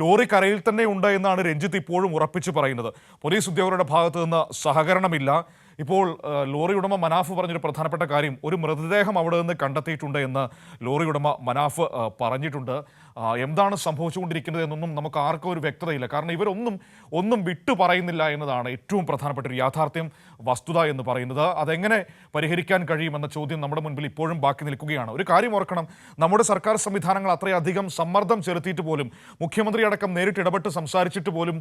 Lorry കരയിൽ തന്നെ ഉണ്ട് എന്നാണ് രഞ്ജിത്ത് ഇപ്പോഴും ഉറപ്പിച്ച് പറയുന്നത്. പോലീസ് ഉദ്യോഗസ്ഥരുടെ ഭാഗത്തു നിന്ന് സഹകരണമില്ല. ഇപ്പോൾ ലോറി ഉടമ മനാഫ് പറഞ്ഞൊരു പ്രധാനപ്പെട്ട കാര്യം, ഒരു മൃതദേഹം അവിടെ നിന്ന് കണ്ടെത്തിയിട്ടുണ്ട് എന്ന് ലോറി ഉടമ മനാഫ് പറഞ്ഞിട്ടുണ്ട്. എന്താണ് സംഭവിച്ചുകൊണ്ടിരിക്കുന്നത് എന്നൊന്നും നമുക്ക് ആർക്കും ഒരു വ്യക്തതയില്ല. കാരണം ഒന്നും വിട്ടു പറയുന്നില്ല എന്നതാണ് ഏറ്റവും പ്രധാനപ്പെട്ട ഒരു യാഥാർത്ഥ്യം, വസ്തുത എന്ന് പറയുന്നത്. അതെങ്ങനെ പരിഹരിക്കാൻ കഴിയുമെന്ന ചോദ്യം നമ്മുടെ മുൻപിൽ ഇപ്പോഴും ബാക്കി നിൽക്കുകയാണ്. ഒരു കാര്യം ഓർക്കണം, നമ്മുടെ സർക്കാർ സംവിധാനങ്ങൾ അത്രയധികം സമ്മർദ്ദം ചെലുത്തിയിട്ട് പോലും, മുഖ്യമന്ത്രി അടക്കം നേരിട്ട് ഇടപെട്ട് സംസാരിച്ചിട്ട് പോലും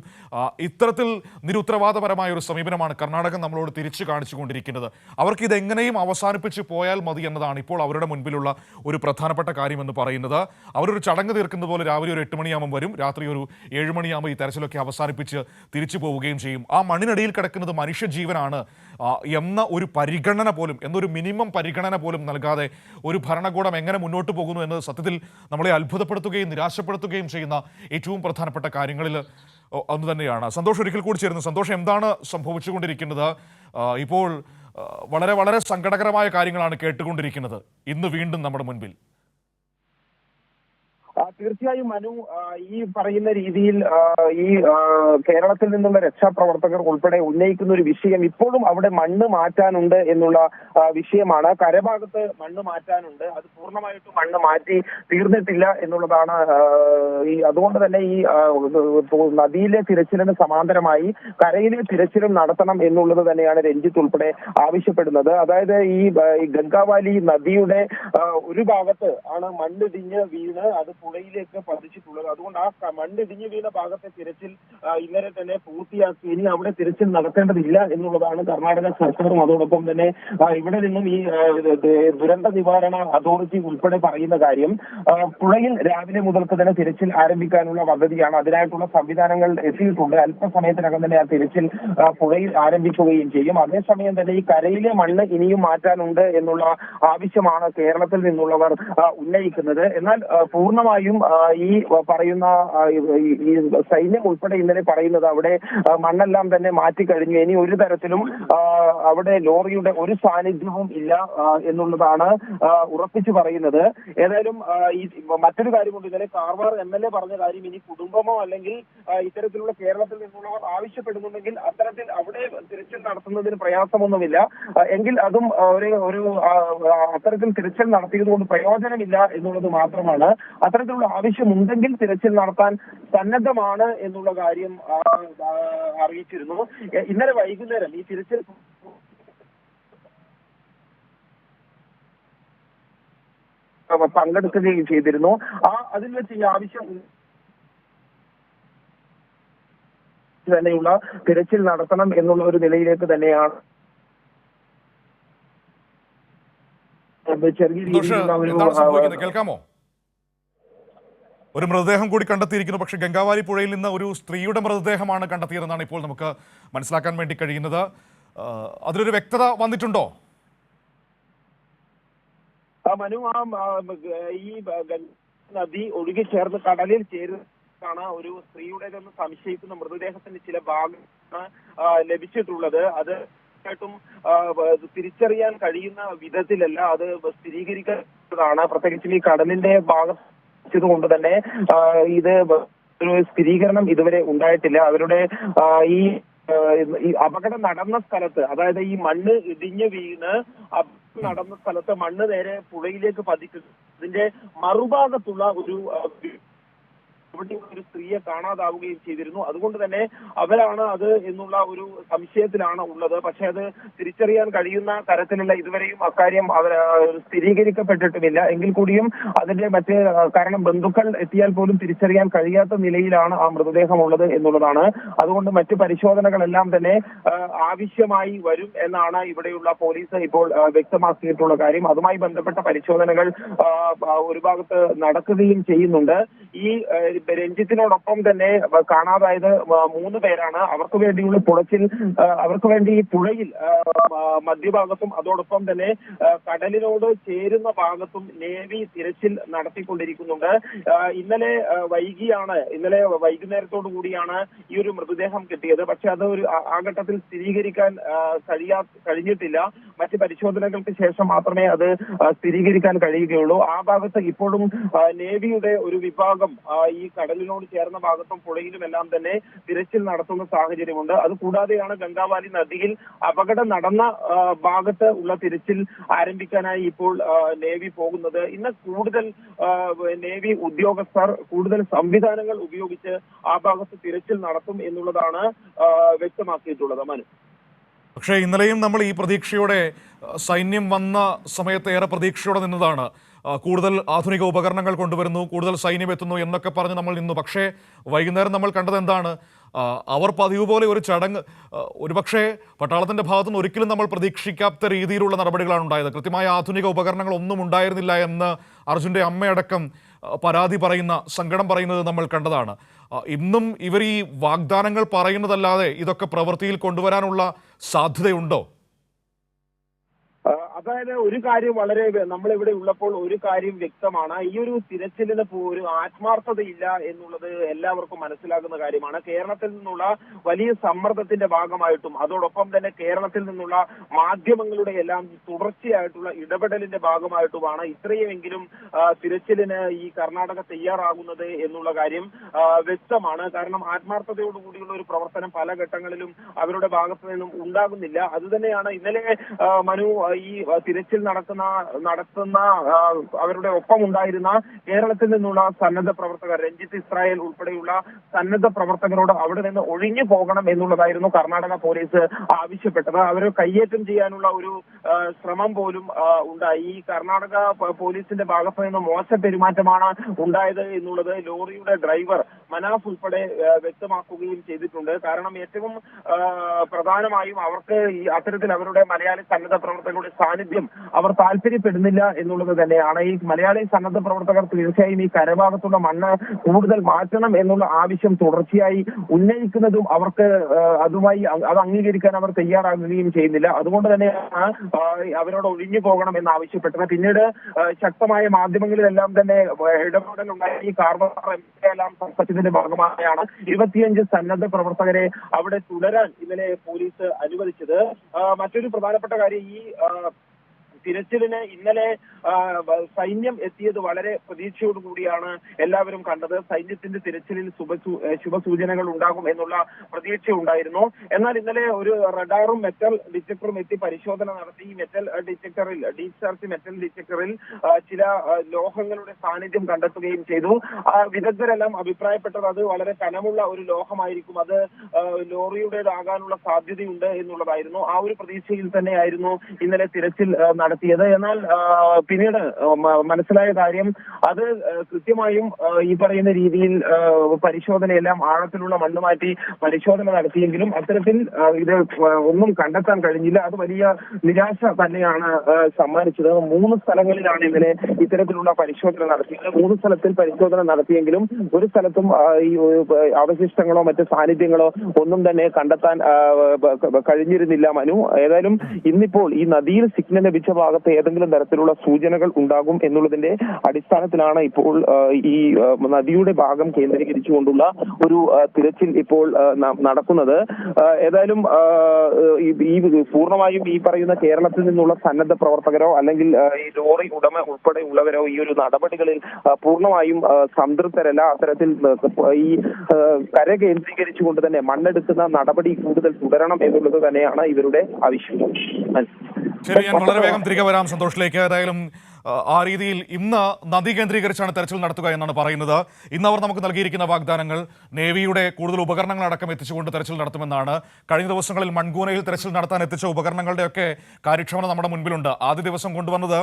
ഇത്തരത്തിൽ നിരുത്തരവാദപരമായ ഒരു സമീപനമാണ് കർണാടക നമ്മളോട് തിരിച്ചു കാണിച്ചുകൊണ്ടിരിക്കുന്നത്. അവർക്ക് ഇതെങ്ങനെയും അവസാനിപ്പിച്ച് പോയാൽ മതി എന്നതാണ് ഇപ്പോൾ അവരുടെ മുൻപിലുള്ള ഒരു പ്രധാനപ്പെട്ട കാര്യമെന്ന് പറയുന്നത്. അവരൊരു ചടങ്ങ് തീർക്കുന്നത് പോലെ രാവിലെ ഒരു 8 മണിയാകുമ്പോൾ വരും, രാത്രി ഒരു 7 മണിയാകുമ്പോൾ ഈ തെരച്ചിലൊക്കെ അവസാനിപ്പിച്ച് തിരിച്ചു പോവുകയും ചെയ്യും. ആ മണ്ണിനടിയിൽ കിടക്കുന്നത് മനുഷ്യജീവനാണ് എന്ന ഒരു പരിഗണന പോലും, എന്നൊരു മിനിമം പരിഗണന പോലും നൽകാതെ ഒരു ഭരണകൂടം എങ്ങനെ മുന്നോട്ട് പോകുന്നു എന്നത് സത്യത്തിൽ നമ്മളെ അത്ഭുതപ്പെടുത്തുകയും നിരാശപ്പെടുത്തുകയും ചെയ്യുന്ന ഏറ്റവും പ്രധാനപ്പെട്ട കാര്യങ്ങളിൽ ഒന്ന് തന്നെയാണ്. സന്തോഷം ഒരിക്കൽ കൂടി ചേരുന്നു. സന്തോഷം, എന്താണ് സംഭവിച്ചുകൊണ്ടിരിക്കുന്നത്? ഇപ്പോൾ വളരെ വളരെ സങ്കടകരമായ കാര്യങ്ങളാണ് കേട്ടുകൊണ്ടിരിക്കുന്നത് ഇന്ന് വീണ്ടും നമ്മുടെ മുൻപിൽ. തീർച്ചയായും മനു, ഈ പറയുന്ന രീതിയിൽ ഈ കേരളത്തിൽ നിന്നുള്ള രക്ഷാപ്രവർത്തകർ ഉൾപ്പെടെ ഉന്നയിക്കുന്ന ഒരു വിഷയം ഇപ്പോഴും അവിടെ മണ്ണ് മാറ്റാനുണ്ട് എന്നുള്ള വിഷയമാണ്. കരഭാഗത്ത് മണ്ണ് മാറ്റാനുണ്ട്, അത് പൂർണ്ണമായിട്ടും മണ്ണ് മാറ്റി തീർന്നിട്ടില്ല എന്നുള്ളതാണ്. അതുകൊണ്ട് തന്നെ ഈ നദിയിലെ തിരച്ചിലിന് സമാന്തരമായി കരയിലെ തിരച്ചിലും നടത്തണം എന്നുള്ളത് തന്നെയാണ് രഞ്ജിത്ത് ഉൾപ്പെടെ ആവശ്യപ്പെടുന്നത്. അതായത് ഈ ഗംഗാവാലി നദിയുടെ ഒരു ഭാഗത്ത് ആണ് മണ്ണിടിഞ്ഞ് വീണ് അത് പുഴയിലേക്ക് പതിച്ചിട്ടുള്ളത്. അതുകൊണ്ട് ആ മണ്ണിടിഞ്ഞു വീണ ഭാഗത്തെ തിരച്ചിൽ ഇന്നലെ തന്നെ പൂർത്തിയാക്കി. ഇനി അവിടെ തിരച്ചിൽ നടത്തേണ്ടതില്ല എന്നുള്ളതാണ് കർണാടക സർക്കാരും അതോടൊപ്പം തന്നെ ഇവിടെ നിന്നും ഈ ദുരന്ത നിവാരണ അതോറിറ്റി ഉൾപ്പെടെ പറയുന്ന കാര്യം. പുഴയിൽ രാവിലെ മുതൽക്ക് തന്നെ തിരച്ചിൽ ആരംഭിക്കാനുള്ള പദ്ധതിയാണ്. അതിനായിട്ടുള്ള സംവിധാനങ്ങൾ എത്തിയിട്ടുണ്ട്. അല്പസമയത്തിനകം തന്നെ ആ തിരച്ചിൽ പുഴയിൽ ആരംഭിക്കുകയും ചെയ്യും. അതേസമയം തന്നെ ഈ കരയിലെ മണ്ണ് ഇനിയും മാറ്റാനുണ്ട് എന്നുള്ള ആവശ്യമാണ് കേരളത്തിൽ നിന്നുള്ളവർ ഉന്നയിക്കുന്നത്. എന്നാൽ പൂർണ്ണമായും ഈ പറയുന്ന ഈ സൈന്യം ഉൾപ്പെടെ ഇന്നലെ പറയുന്നത് അവിടെ മണ്ണെല്ലാം തന്നെ മാറ്റിക്കഴിഞ്ഞു, ഇനി ഒരു തരത്തിലും അവിടെ ലോറിയുടെ ഒരു സാന്നിധ്യവും ഇല്ല എന്നുള്ളതാണ് ഉറപ്പിച്ചു പറയുന്നത്. ഏതായാലും ഈ മറ്റൊരു കാര്യമുണ്ട്, ഇന്നലെ കാർവാർ MLA പറഞ്ഞ കാര്യം, ഇനി കുടുംബമോ അല്ലെങ്കിൽ ഇത്തരത്തിലുള്ള കേരളത്തിൽ നിന്നുള്ളവർ ആവശ്യപ്പെടുന്നുണ്ടെങ്കിൽ അത്തരത്തിൽ അവിടെ തിരച്ചിൽ നടത്തുന്നതിന് പ്രയാസമൊന്നുമില്ല, എങ്കിൽ അതും ഒരു അത്തരത്തിൽ തിരച്ചിൽ നടത്തിയതുകൊണ്ട് പ്രയോജനമില്ല എന്നുള്ളത് മാത്രമാണ്. അത്തരത്തിലുള്ള ആവശ്യമുണ്ടെങ്കിൽ തിരച്ചിൽ നടത്താൻ സന്നദ്ധമാണ് എന്നുള്ള കാര്യം അറിയിച്ചിരുന്നു. ഇന്നലെ വൈകുന്നേരം ഈ തിരച്ചിൽ പങ്കെടുക്കുകയും ചെയ്തിരുന്നു. അതിൽ വെച്ച് ഈ ആവശ്യം തന്നെയുള്ള തിരച്ചിൽ നടത്തണം എന്നുള്ള ഒരു നിലയിലേക്ക് തന്നെയാണ് ചെറിയ രീതിയിലുള്ള കേൾക്കാമോ? ഒരു മൃതദേഹം കൂടി കണ്ടെത്തിയിരിക്കുന്നു. പക്ഷേ ഗംഗാവാലി പുഴയിൽ നിന്ന് ഒരു സ്ത്രീയുടെ മൃതദേഹമാണ് കണ്ടെത്തിയതെന്നാണ് ഇപ്പോൾ നമുക്ക് മനസ്സിലാക്കാൻ വേണ്ടി കഴിയുന്നത്. അതിലൊരു വ്യക്തത വന്നിട്ടുണ്ടോ? മനു, ഈ നദി ഒഴുകി ചേർന്ന് കടലിൽ ചേരുന്നതാണ് ഒരു സ്ത്രീയുടേതെന്ന് സംശയിക്കുന്ന മൃതദേഹത്തിന്റെ ചില ഭാഗമാണ് ലഭിച്ചിട്ടുള്ളത്. അത് ായിട്ടും തിരിച്ചറിയാൻ കഴിയുന്ന വിധത്തിലല്ല, അത് സ്ഥിരീകരിക്കുന്നതാണ്. പ്രത്യേകിച്ചും ഈ കടലിന്റെ ഭാഗം കൊണ്ട് തന്നെ ഇത് ഒരു സ്ഥിരീകരണം ഇതുവരെ ഉണ്ടായിട്ടില്ല. അവരുടെ ഈ അപകടം നടന്ന സ്ഥലത്ത്, അതായത് ഈ മണ്ണ് ഇടിഞ്ഞു വീണ് നടന്ന സ്ഥലത്ത് മണ്ണ് നേരെ പുഴയിലേക്ക് പതിക്കുന്നു. അതിന്റെ മറുഭാഗത്തുള്ള ഒരു സ്ത്രീയെ കാണാതാവുകയും ചെയ്തിരുന്നു. അതുകൊണ്ട് തന്നെ അവരാണ് അത് എന്നുള്ള ഒരു സംശയത്തിലാണ് ഉള്ളത്. പക്ഷെ അത് തിരിച്ചറിയാൻ കഴിയുന്ന തരത്തിലുള്ള ഇതുവരെയും അക്കാര്യം സ്ഥിരീകരിക്കപ്പെട്ടിട്ടുമില്ല. എങ്കിൽ കൂടിയും അതിന്റെ കാരണം ബന്ധുക്കൾ എത്തിയാൽ പോലും തിരിച്ചറിയാൻ കഴിയാത്ത നിലയിലാണ് ആ മൃതദേഹം ഉള്ളത് എന്നുള്ളതാണ്. അതുകൊണ്ട് മറ്റു പരിശോധനകളെല്ലാം തന്നെ ആവശ്യമായി വരും എന്നാണ് ഇവിടെയുള്ള പോലീസ് ഇപ്പോൾ വ്യക്തമാക്കിയിട്ടുള്ള കാര്യം. അതുമായി ബന്ധപ്പെട്ട പരിശോധനകൾ ഒരു ഭാഗത്ത് നടക്കുകയും ചെയ്യുന്നുണ്ട്. ഈ രഞ്ജിത്തിനോടൊപ്പം തന്നെ കാണാതായത് 3 പേരാണ്. അവർക്ക് വേണ്ടിയുള്ള പുഴച്ചിൽ, അവർക്ക് വേണ്ടി ഈ പുഴയിൽ മധ്യഭാഗത്തും അതോടൊപ്പം തന്നെ കടലിനോട് ചേരുന്ന ഭാഗത്തും നേവി തിരച്ചിൽ നടത്തിക്കൊണ്ടിരിക്കുന്നുണ്ട്. ഇന്നലെ വൈകുന്നേരത്തോടു കൂടിയാണ് ഈ ഒരു മൃതദേഹം കിട്ടിയത്. പക്ഷെ അത് ആ ഘട്ടത്തിൽ സ്ഥിരീകരിക്കാൻ കഴിഞ്ഞിട്ടില്ല. മറ്റ് പരിശോധനകൾക്ക് ശേഷം മാത്രമേ അത് സ്ഥിരീകരിക്കാൻ കഴിയുകയുള്ളൂ. ആ ഭാഗത്ത് ഇപ്പോഴും നേവിയുടെ ഒരു വിഭാഗം ഈ കടലിനോട് ചേർന്ന ഭാഗത്തും പുഴയിലുമെല്ലാം തന്നെ തിരച്ചിൽ നടത്തുന്ന സാഹചര്യമുണ്ട്. അതുകൂടാതെയാണ് ഗംഗാവാലി നദിയിൽ അപകടം നടന്ന ഭാഗത്ത് ഉള്ള തിരച്ചിൽ ആരംഭിക്കാനായി ഇപ്പോൾ നേവി പോകുന്നത്. ഇന്ന് കൂടുതൽ നേവി ഉദ്യോഗസ്ഥർ കൂടുതൽ സംവിധാനങ്ങൾ ഉപയോഗിച്ച് ആ ഭാഗത്ത് തിരച്ചിൽ നടത്തും എന്നുള്ളതാണ് വ്യക്തമാക്കിയിട്ടുള്ളത്. മനു, പക്ഷേ ഇന്നലെയും നമ്മൾ ഈ പ്രതീക്ഷയോടെ സൈന്യം വന്ന സമയത്ത് ഏറെ പ്രതീക്ഷയോടെ നിന്നതാണ്. കൂടുതൽ ആധുനിക ഉപകരണങ്ങൾ കൊണ്ടുവരുന്നു, കൂടുതൽ സൈന്യം എത്തുന്നു എന്നൊക്കെ പറഞ്ഞ് നമ്മൾ നിന്നു. പക്ഷേ വൈകുന്നേരം നമ്മൾ കണ്ടത് എന്താണ്? അവർ പതിവ് പോലെ ഒരു ചടങ്ങ്, ഒരുപക്ഷെ പട്ടാളത്തിൻ്റെ ഭാഗത്തുനിന്ന് ഒരിക്കലും നമ്മൾ പ്രതീക്ഷിക്കാത്ത രീതിയിലുള്ള നടപടികളാണ് ഉണ്ടായത്. കൃത്യമായ ആധുനിക ഉപകരണങ്ങൾ ഒന്നും ഉണ്ടായിരുന്നില്ല എന്ന് അർജുൻ്റെ അമ്മയടക്കം പരാതി പറയുന്ന, സങ്കടം പറയുന്നത് നമ്മൾ കണ്ടതാണ്. ഇന്നും ഇവർ ഈ വാഗ്ദാനങ്ങൾ പറയുന്നതല്ലാതെ ഇതൊക്കെ പ്രവൃത്തിയിൽ കൊണ്ടുവരാനുള്ള സാധ്യതയുണ്ടോ? അതായത് ഒരു കാര്യം വളരെ നമ്മളിവിടെ ഉള്ളപ്പോൾ ഒരു കാര്യം വ്യക്തമാണ്. ഈ ഒരു തിരച്ചിലിന് ഒരു ആത്മാർത്ഥതയില്ല എന്നുള്ളത് എല്ലാവർക്കും മനസ്സിലാകുന്ന കാര്യമാണ്. കേരളത്തിൽ നിന്നുള്ള വലിയ സമ്മർദ്ദത്തിന്റെ ഭാഗമായിട്ടും അതോടൊപ്പം തന്നെ കേരളത്തിൽ നിന്നുള്ള മാധ്യമങ്ങളുടെ എല്ലാം തുടർച്ചയായിട്ടുള്ള ഇടപെടലിന്റെ ഭാഗമായിട്ടുമാണ് ഇത്രയുമെങ്കിലും തിരച്ചിലിന് ഈ കർണാടക തയ്യാറാകുന്നത് എന്നുള്ള കാര്യം വ്യക്തമാണ്. കാരണം ആത്മാർത്ഥതയോടുകൂടിയുള്ള ഒരു പ്രവർത്തനം പല ഘട്ടങ്ങളിലും അവരുടെ ഭാഗത്തു നിന്നും ഉണ്ടാകുന്നില്ല. അതുതന്നെയാണ് ഇന്നലെ മനു ഈ തിരച്ചിൽ നടത്തുന്ന അവരുടെ ഒപ്പം ഉണ്ടായിരുന്ന കേരളത്തിൽ നിന്നുള്ള സന്നദ്ധ പ്രവർത്തകർ രഞ്ജിത്ത് ഇസ്രായേൽ ഉൾപ്പെടെയുള്ള സന്നദ്ധ പ്രവർത്തകരോട് അവിടെ നിന്ന് ഒഴിഞ്ഞു പോകണം എന്നുള്ളതായിരുന്നു കർണാടക പോലീസ് ആവശ്യപ്പെട്ടത്. അവരെ കയ്യേറ്റം ചെയ്യാനുള്ള ഒരു ശ്രമം പോലും ഉണ്ടായി. ഈ കർണാടക പോലീസിന്റെ ഭാഗത്തു നിന്ന് മോശം പെരുമാറ്റമാണ് ഉണ്ടായത് എന്നുള്ളത് ലോറിയുടെ ഡ്രൈവർ മനാഫ് ഉൾപ്പെടെ വ്യക്തമാക്കുകയും ചെയ്തിട്ടുണ്ട്. കാരണം ഏറ്റവും പ്രധാനമായും അവർക്ക് ഈ അത്തരത്തിൽ അവരുടെ മലയാളി സന്നദ്ധ പ്രവർത്തകരുടെ സാന്നിധ്യം അവർ താല്പര്യപ്പെടുന്നില്ല എന്നുള്ളത് തന്നെയാണ്. ഈ മലയാളി സന്നദ്ധ പ്രവർത്തകർ തീർച്ചയായും ഈ കരഭാഗത്തുള്ള മണ്ണ് കൂടുതൽ മാറ്റണം എന്നുള്ള ആവശ്യം തുടർച്ചയായി ഉന്നയിക്കുന്നതും അവർക്ക് അതുമായി അത് അംഗീകരിക്കാൻ അവർ തയ്യാറാകുകയും ചെയ്യുന്നില്ല. അതുകൊണ്ട് തന്നെയാണ് അവരോട് ഒഴിഞ്ഞു പോകണം എന്ന് ആവശ്യപ്പെട്ടത്. പിന്നീട് ശക്തമായ മാധ്യമങ്ങളിലെല്ലാം തന്നെ ഇടപെടലുണ്ടായി. ഈ കാർബാറെല്ലാം സംഘത്തിന്റെ ഭാഗമായാണ് 25 സന്നദ്ധ പ്രവർത്തകരെ അവിടെ തുടരാൻ ഇന്നലെ പോലീസ് അനുവദിച്ചത്. മറ്റൊരു പ്രധാനപ്പെട്ട കാര്യം, ഈ തിരച്ചിലിന് ഇന്നലെ സൈന്യം എത്തിയത് വളരെ പ്രതീക്ഷയോടുകൂടിയാണ് എല്ലാവരും കണ്ടത്. സൈന്യത്തിന്റെ തിരച്ചിലിൽ ശുഭസൂചനകൾ ഉണ്ടാകും എന്നുള്ള പ്രതീക്ഷ ഉണ്ടായിരുന്നു. എന്നാൽ ഇന്നലെ ഒരു റഡാറും മെറ്റൽ ഡിറ്റക്ടറും എത്തി പരിശോധന നടത്തി. ഈ മെറ്റൽ ഡിറ്റക്ടറിൽ, ഡീപ് ചാർജ് മെറ്റൽ ഡിറ്റക്ടറിൽ ചില ലോഹങ്ങളുടെ സാന്നിധ്യം കണ്ടെത്തുകയും ചെയ്തു. വിദഗ്ധരെല്ലാം അഭിപ്രായപ്പെട്ടത് അത് വളരെ കനമുള്ള ഒരു ലോഹമായിരിക്കും, അത് ലോറിയുടേതാകാനുള്ള സാധ്യതയുണ്ട് എന്നുള്ളതായിരുന്നു. ആ ഒരു പ്രതീക്ഷയിൽ തന്നെയായിരുന്നു ഇന്നലെ തിരച്ചിൽ നടത്തിയത്. എന്നാൽ പിന്നീട് മനസ്സിലായ കാര്യം, അത് കൃത്യമായും ഈ പറയുന്ന രീതിയിൽ പരിശോധനയെല്ലാം ആഴത്തിലുള്ള മണ്ണ് മാറ്റി പരിശോധന നടത്തിയെങ്കിലും അത്തരത്തിൽ ഇത് ഒന്നും കണ്ടെത്താൻ കഴിഞ്ഞില്ല. അത് വലിയ നിരാശ തന്നെയാണ് സമ്മാനിച്ചത്. 3 സ്ഥലങ്ങളിലാണ് ഇന്നലെ ഇത്തരത്തിലുള്ള പരിശോധന നടത്തിയത്. 3 സ്ഥലത്തിൽ പരിശോധന നടത്തിയെങ്കിലും ഒരു സ്ഥലത്തും ഈ അവശിഷ്ടങ്ങളോ മറ്റ് സാന്നിധ്യങ്ങളോ ഒന്നും തന്നെ കണ്ടെത്താൻ കഴിഞ്ഞിരുന്നില്ല. മനു, ഏതായാലും ഇന്നിപ്പോൾ ഈ നദിയിൽ സിഗ്നൽ ലഭിച്ച ഭാഗത്ത് ഏതെങ്കിലും തരത്തിലുള്ള സൂചനകൾ ഉണ്ടാകും എന്നുള്ളതിന്റെ അടിസ്ഥാനത്തിലാണ് ഇപ്പോൾ ഈ നദിയുടെ ഭാഗം കേന്ദ്രീകരിച്ചുകൊണ്ടുള്ള ഒരു തിരച്ചിൽ ഇപ്പോൾ നടക്കുന്നത്. ഏതായാലും ഈ പൂർണ്ണമായും ഈ പറയുന്ന കേരളത്തിൽ നിന്നുള്ള സന്നദ്ധ പ്രവർത്തകരോ അല്ലെങ്കിൽ ഈ ലോറി ഉടമ ഉൾപ്പെടെയുള്ളവരോ ഈ ഒരു നടപടികളിൽ പൂർണ്ണമായും സംതൃപ്തരല്ല. അത്തരത്തിൽ ഈ കര കേന്ദ്രീകരിച്ചുകൊണ്ട് തന്നെ മണ്ണെടുക്കുന്ന നടപടി കൂടുതൽ തുടരണം എന്നുള്ളത് തന്നെയാണ് ഇവരുടെ ആവശ്യം. ശരി, ഞാൻ വളരെ വേഗം തിരികെ വരാം സന്തോഷിലേക്ക്. ഏതായാലും ആ രീതിയിൽ ഇന്ന് നദി കേന്ദ്രീകരിച്ചാണ് തെരച്ചിൽ നടത്തുക എന്നാണ് പറയുന്നത്. ഇന്ന് അവർ നമുക്ക് നൽകിയിരിക്കുന്ന വാഗ്ദാനങ്ങൾ നേവിയുടെ കൂടുതൽ ഉപകരണങ്ങളടക്കം എത്തിച്ചുകൊണ്ട് തെരച്ചിൽ നടത്തുമെന്നാണ്. കഴിഞ്ഞ ദിവസങ്ങളിൽ മൺകൂനയിൽ തെരച്ചിൽ നടത്താൻ എത്തിച്ച ഉപകരണങ്ങളുടെയൊക്കെ കാര്യക്ഷമത നമ്മുടെ മുൻപിലുണ്ട്. ആദ്യ ദിവസം കൊണ്ടുവന്നത്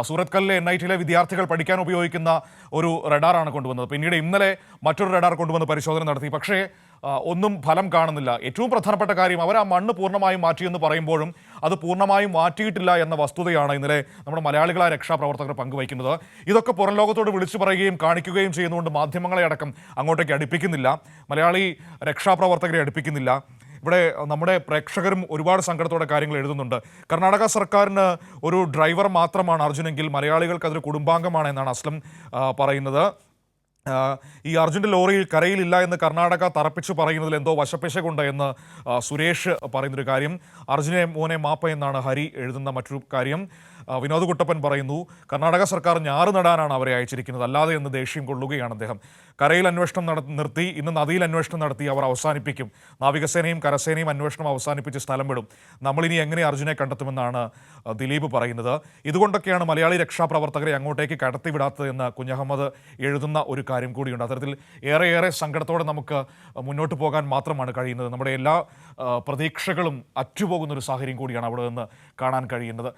സൂറത്കല്ലിലെ NIT വിദ്യാർത്ഥികൾ പഠിക്കാൻ ഉപയോഗിക്കുന്ന ഒരു റഡാറാണ് കൊണ്ടുവന്നത്. പിന്നീട് ഇന്നലെ മറ്റൊരു റഡാർ കൊണ്ടുവന്ന് പരിശോധന നടത്തി. പക്ഷേ ഒന്നും ഫലം കാണുന്നില്ല. ഏറ്റവും പ്രധാനപ്പെട്ട കാര്യം, അവർ ആ മണ്ണ് പൂർണ്ണമായും മാറ്റിയെന്ന് പറയുമ്പോഴും അത് പൂർണ്ണമായും മാറ്റിയിട്ടില്ല എന്ന വസ്തുതയാണ് ഇന്നലെ നമ്മുടെ മലയാളികളായ രക്ഷാപ്രവർത്തകർ പങ്കുവയ്ക്കുന്നത്. ഇതൊക്കെ പുറം ലോകത്തോട് വിളിച്ചു പറയുകയും കാണിക്കുകയും ചെയ്യുന്നതുകൊണ്ട് മാധ്യമങ്ങളെ അടക്കം അങ്ങോട്ടേക്ക് അടുപ്പിക്കുന്നില്ല, മലയാളി രക്ഷാപ്രവർത്തകരെ അടുപ്പിക്കുന്നില്ല. ഇവിടെ നമ്മുടെ പ്രേക്ഷകരും ഒരുപാട് സങ്കടത്തോടെ കാര്യങ്ങൾ എഴുതുന്നുണ്ട്. കർണാടക സർക്കാരിന് ഒരു ഡ്രൈവർ മാത്രമാണ് അർജുനെങ്കിൽ മലയാളികൾക്ക് അതൊരു കുടുംബാംഗമാണ് എന്നാണ് അസ്ലം പറയുന്നത്. ഈ അർജുൻ്റെ ലോറിയിൽ കരയിലില്ല എന്ന് കർണാടക തറപ്പിച്ച് പറയുന്നതിൽ എന്തോ വശപ്പിശകുണ്ട് എന്ന് സുരേഷ് പറയുന്നൊരു കാര്യം. അർജുനെ മോനെ മാപ്പ എന്നാണ് ഹരി എഴുതുന്ന മറ്റൊരു കാര്യം. വിനോദ് കുട്ടപ്പൻ പറയുന്നു കർണാടക സർക്കാർ ഞാറ് നടാനാണ് അവരെ അയച്ചിരിക്കുന്നത്, അല്ലാതെ എന്ന് ദേഷ്യം കൊള്ളുകയാണ് അദ്ദേഹം. കരയിൽ അന്വേഷണം നിർത്തി ഇന്ന് നദിയിൽ അന്വേഷണം നടത്തി അവർ അവസാനിപ്പിക്കും. നാവികസേനയും കരസേനയും അന്വേഷണം അവസാനിപ്പിച്ച് സ്ഥലം വിടും. നമ്മളിനി എങ്ങനെ അർജുനെ കണ്ടെത്തുമെന്നാണ് ദിലീപ് പറയുന്നത്. ഇതുകൊണ്ടൊക്കെയാണ് മലയാളി രക്ഷാപ്രവർത്തകരെ അങ്ങോട്ടേക്ക് കടത്തിവിടാത്തത് എന്ന് കുഞ്ഞഹമ്മദ് എഴുതുന്ന ഒരു കാര്യം കൂടിയുണ്ട്. അത്തരത്തിൽ ഏറെ സങ്കടത്തോടെ നമുക്ക് മുന്നോട്ട് പോകാൻ മാത്രമാണ് കഴിയുന്നത്. നമ്മുടെ എല്ലാ പ്രതീക്ഷകളും അറ്റുപോകുന്ന ഒരു സാഹചര്യം കൂടിയാണ് അവിടെ നിന്ന് കാണാൻ കഴിയുന്നത്.